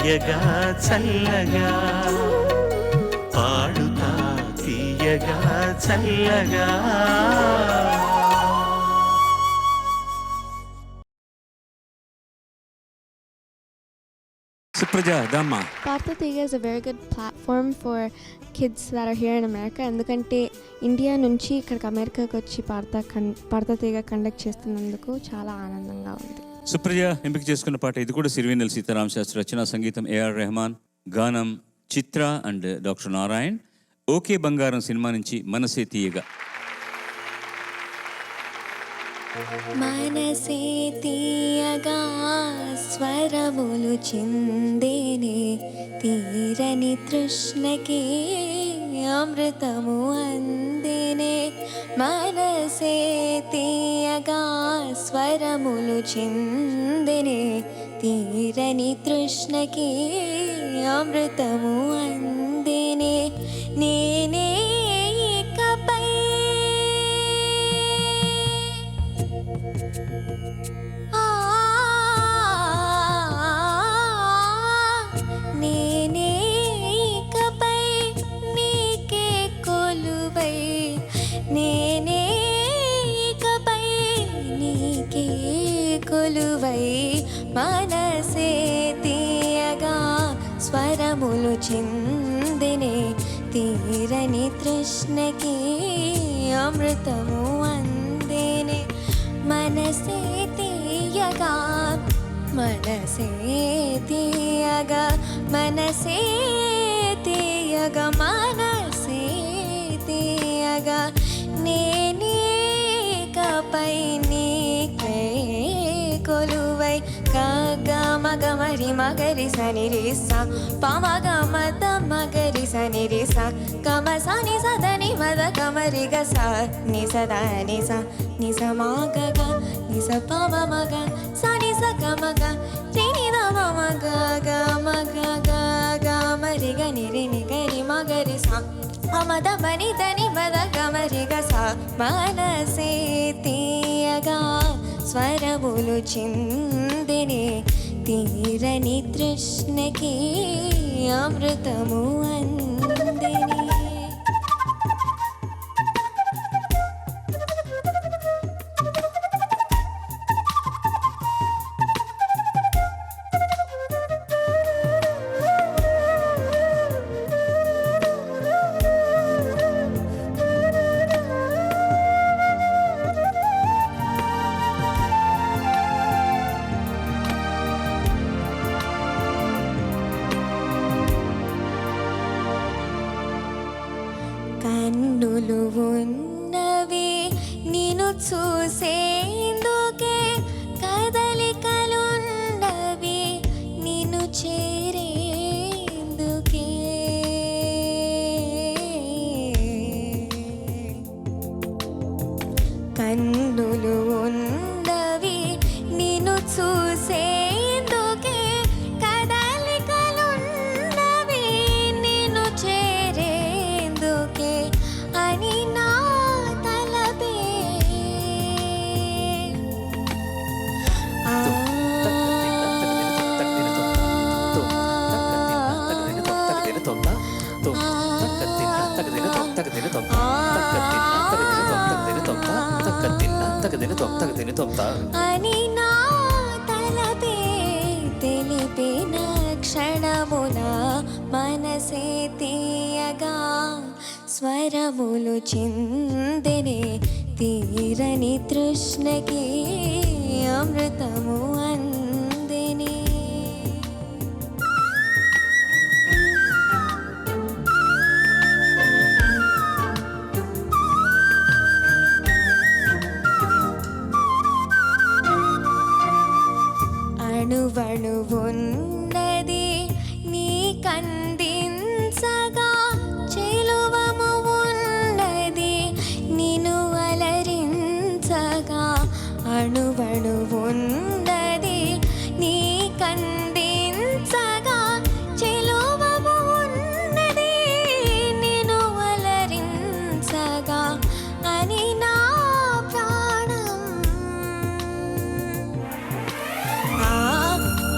తీయగా చల్లగా పాడుతా తీయగా చల్లగా. Supraja, Dhamma. Partha is a very good platform for kids that are here in America. ఎందుకంటే ఇండియా నుంచి ఇక్కడికి అమెరికాకి వచ్చి పార్థ తీగ కండక్ట్ చేస్తున్నందుకు చాలా ఆనందంగా ఉంది. సుప్రజ ఎంపిక చేసుకున్న పాట ఇది కూడా సిరివెన్నెల సీతారామ శాస్త్రి రచన, సంగీతం ఏఆర్ రెహమాన్, గానం చిత్ర అండ్ డాక్టర్ నారాయణ్. ఓకే బంగారం సినిమా నుంచి మనసే తీయగా. మనసే తీయగా స్వరములు చిందేనే తీరని తృష్ణకి అమృతము అందేనే. మనసే తీయగా స్వరములు చిందేనే తీరని తృష్ణకి అమృతము అందేనే. నేనే ఇకపై నేనే ఇకపై నీకే కొలువై, నేనే ఇకపై నీకే కొలువై. మనసే తీయగా స్వరములు చిందినే తీరని తృష్ణకి అమృతము అందేనే. మనసే తీయగా మనసే తీయగా మనసే తీయగా మనసే తీయగా. నేనేకపై నీకే కొలువై. గమగమరి మగరి సని రిస పమగమత మగరి సని రిస గమ సని సదని మద గమరి గస ని సదా ని స ని స మగ గ ని స పమ మగ సని స గమగ ని ద మగ గ మగ గ గమరి గ ని రి ని గరి మగరి స అమద బని దని మద గమరి గస. మనసే తీయగా స్వరములు చిందినే తీరని తృష్ణకి అమృతము అందినే. కన్నులు ఉన్నవి నిన్ను చూసేందుకే, కదలికలున్నవి నిన్ను చేరేందుకే. కన్నులు ఉన్నవి నిన్ను చూసేందుకే, కదలికలున్నవి నిన్ను చేరేందుకే అని నా తలపే. అని నా తలపే తెలిపిన క్షణమున మనసే తీయగా స్వరములు చిందినే తీరని తృష్ణకి అమృతము అందినే. అణువణువున్నది నీ కందించగా, చెలువము ఉన్నది నిన్ను అలరించగా. అణువణువున్నది నీ కందించగా, చెలువము ఉన్నది నిన్ను అలరించగా అని నా ప్రాణం. ఆ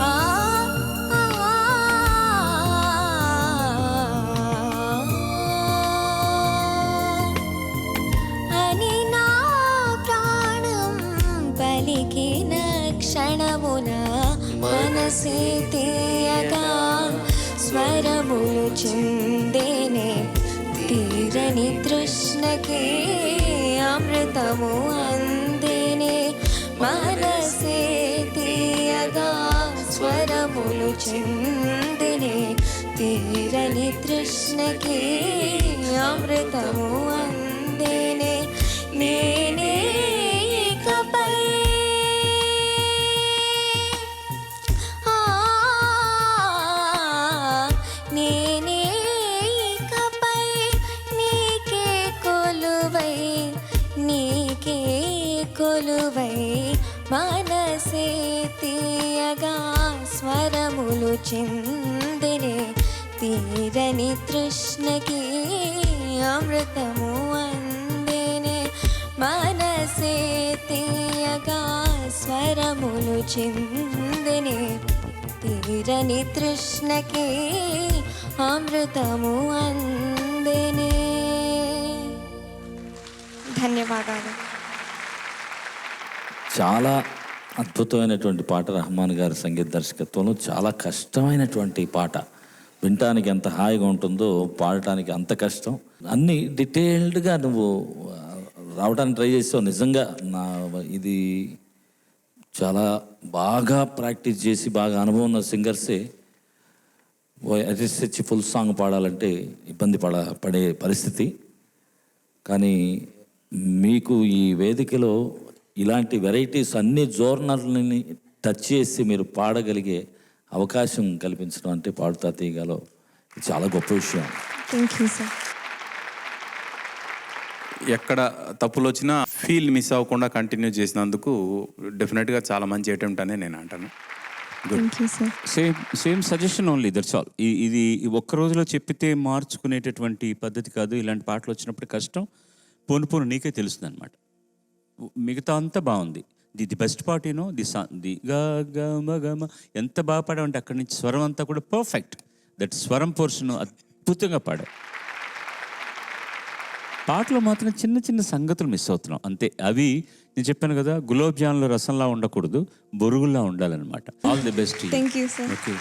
ఆ ఆ మనసే తీయగా స్వరములు చిందేనే తీరని తృష్ణకే అమృతము అందేనే మనసే తీయగా స్వరములు చిందేనే తీరని తృష్ణకే అమృతము అందేనే నేనే ఇకపై నేనే ఇకపై నీకే కొలువై మనసే తీయగా స్వరములు చిందినే తీరని తృష్ణకి అమృతము అందేనే మనసే తీయగా స్వరములు చిందినే తీరని తృష్ణకి అమృతము అందేనే. ధన్యవాదాలు. చాలా అద్భుతమైనటువంటి పాట రెహమాన్ గారి సంగీత దర్శకత్వంలో. చాలా కష్టమైనటువంటి పాట. వినటానికి ఎంత హాయిగా ఉంటుందో పాడటానికి అంత కష్టం. అన్నీ డీటెయిల్డ్గా నువ్వు రావడానికి ట్రై చేసావు. నిజంగా ఇది చాలా బాగా ప్రాక్టీస్ చేసి బాగా అనుభవం ఉన్న సింగర్సే అరిసెచ్చి ఫుల్ సాంగ్ పాడాలంటే ఇబ్బంది పడే పరిస్థితి. కానీ మీకు ఈ వేదికలో ఇలాంటి వెరైటీస్ అన్ని జోర్నల్ని టచ్ చేసి మీరు పాడగలిగే అవకాశం కల్పించడం అంటే పాడుతా తీయగాలో చాలా గొప్ప విషయం. Thank you sir. ఎక్కడ తప్పులు వచ్చినా ఫీల్ మిస్ అవ్వకుండా కంటిన్యూ చేసినందుకు డెఫినెట్గా చాలా మంచి అటెంప్ట్ అనే నేను అంటాను. Thank you sir. Same suggestion only, that's all. ఇది ఒక్క రోజులో చెప్పితే మార్చుకునేటటువంటి పద్ధతి కాదు. ఇలాంటి పాటలు వచ్చినప్పుడు కష్టం పోను నీకే తెలుస్తుంది అనమాట. మిగతా అంతా బాగుంది. The best part you know the గమ ఎంత బాగా పాడావంటే అక్కడి నుంచి స్వరం అంతా కూడా పర్ఫెక్ట్. దట్ స్వరం పోర్షన్ అద్భుతంగా పాడావు. పాటలో మాత్రం చిన్న చిన్న సంగతులు మిస్ అవుతున్నాం అంతే. అవి నేను చెప్పాను కదా, గులాబ్ జాములో రసంలా ఉండకూడదు, బొరుగుల్లా ఉండాలన్నమాట. All the best. Thank you sir. Okay.